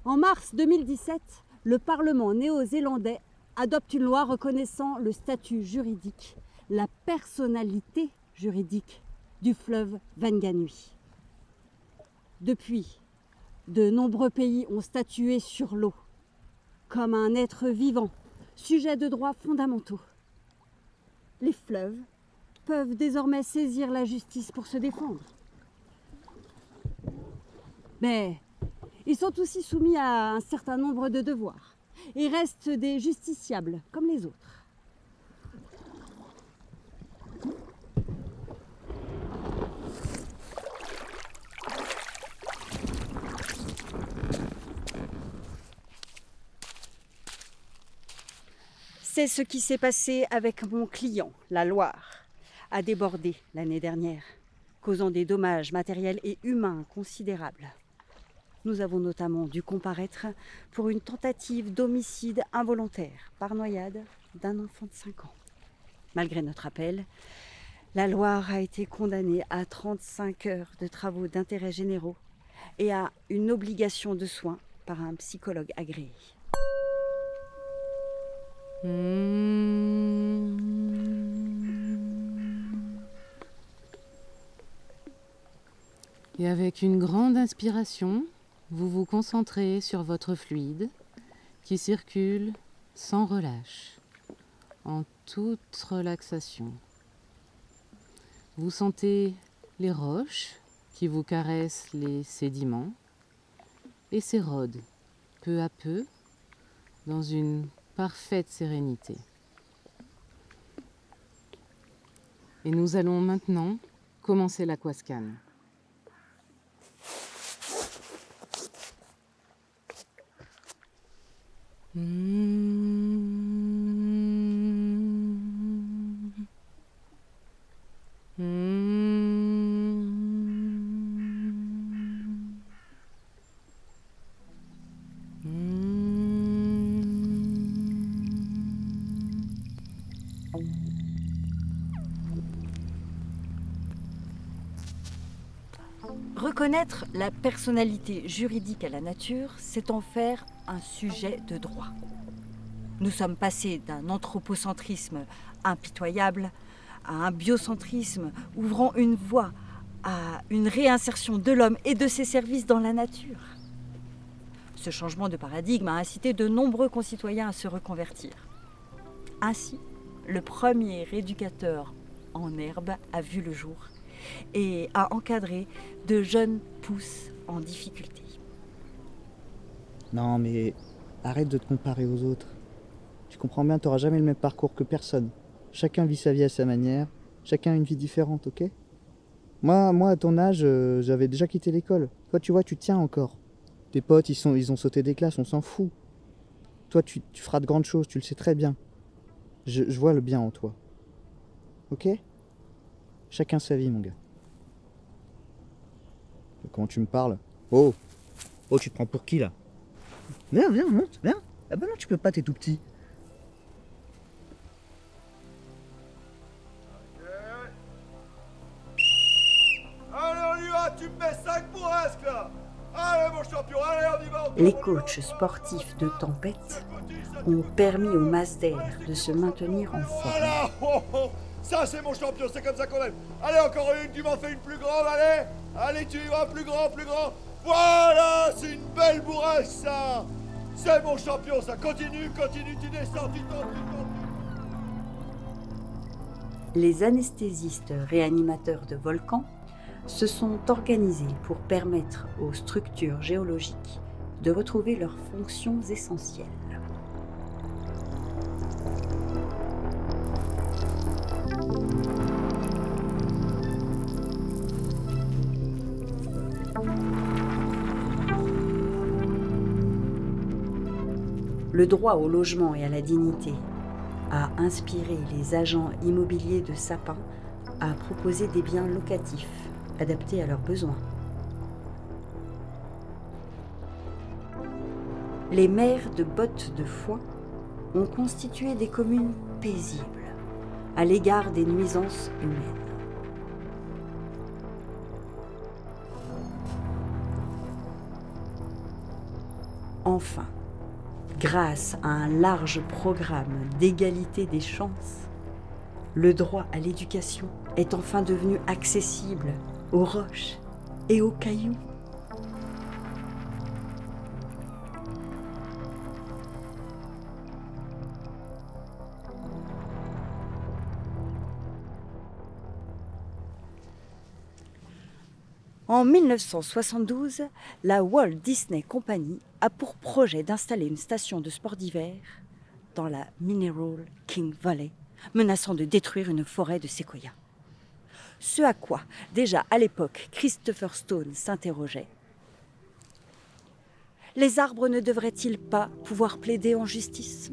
En mars 2017, le Parlement néo-zélandais adopte une loi reconnaissant le statut juridique, la personnalité juridique du fleuve Wanganui. Depuis, de nombreux pays ont statué sur l'eau comme un être vivant, sujet de droits fondamentaux. Les fleuves peuvent désormais saisir la justice pour se défendre. Mais ils sont aussi soumis à un certain nombre de devoirs et restent des justiciables comme les autres. C'est ce qui s'est passé avec mon client. La Loire a débordé l'année dernière, causant des dommages matériels et humains considérables. Nous avons notamment dû comparaître pour une tentative d'homicide involontaire par noyade d'un enfant de 5 ans. Malgré notre appel, la Loire a été condamnée à 35 heures de travaux d'intérêt généraux et à une obligation de soins par un psychologue agréé. Et avec une grande inspiration, vous vous concentrez sur votre fluide qui circule sans relâche, en toute relaxation. Vous sentez les roches qui vous caressent les sédiments et s'érodent peu à peu dans une parfaite sérénité. Et nous allons maintenant commencer l'aquascan. Reconnaître la personnalité juridique à la nature, c'est en faire un sujet de droit. Nous sommes passés d'un anthropocentrisme impitoyable à un biocentrisme ouvrant une voie à une réinsertion de l'homme et de ses services dans la nature. Ce changement de paradigme a incité de nombreux concitoyens à se reconvertir. Ainsi, le premier éducateur en herbe a vu le jour et a encadré de jeunes pousses en difficulté. Non mais arrête de te comparer aux autres. Tu comprends bien, t'auras jamais le même parcours que personne. Chacun vit sa vie à sa manière, chacun a une vie différente, ok ? Moi, à ton âge, j'avais déjà quitté l'école. Toi, tu vois, tu tiens encore. Tes potes, ils ont sauté des classes, on s'en fout. Toi, tu feras de grandes choses, tu le sais très bien. Je vois le bien en toi. Ok ? Chacun sa vie, mon gars. Comment tu me parles ? Oh, tu te prends pour qui, là ? Viens, monte, viens. Ah bah non, tu peux pas, t'es tout petit. Allez, on y va, tu me mets 5 bourrasques, là. Allez, mon champion, allez, on y va. Les coachs sportifs de tempête ont permis aux masses d'air de se maintenir en forme. Voilà, ça c'est mon champion, c'est comme ça qu'on aime. Allez, encore une, tu m'en fais une plus grande, allez, tu y vas, plus grand. Voilà, c'est une belle bourrasque, ça. C'est mon champion, ça. Continue, tu descends, tu tombes. Les anesthésistes réanimateurs de volcans se sont organisés pour permettre aux structures géologiques de retrouver leurs fonctions essentielles. Le droit au logement et à la dignité a inspiré les agents immobiliers de Sapin à proposer des biens locatifs adaptés à leurs besoins. Les maires de Bottes de Foin ont constitué des communes paisibles à l'égard des nuisances humaines. Enfin, grâce à un large programme d'égalité des chances, le droit à l'éducation est enfin devenu accessible aux roches et aux cailloux. En 1972, la Walt Disney Company a pour projet d'installer une station de sport d'hiver dans la Mineral King Valley, menaçant de détruire une forêt de séquoias. Ce à quoi, déjà à l'époque, Christopher Stone s'interrogeait. Les arbres ne devraient-ils pas pouvoir plaider en justice ?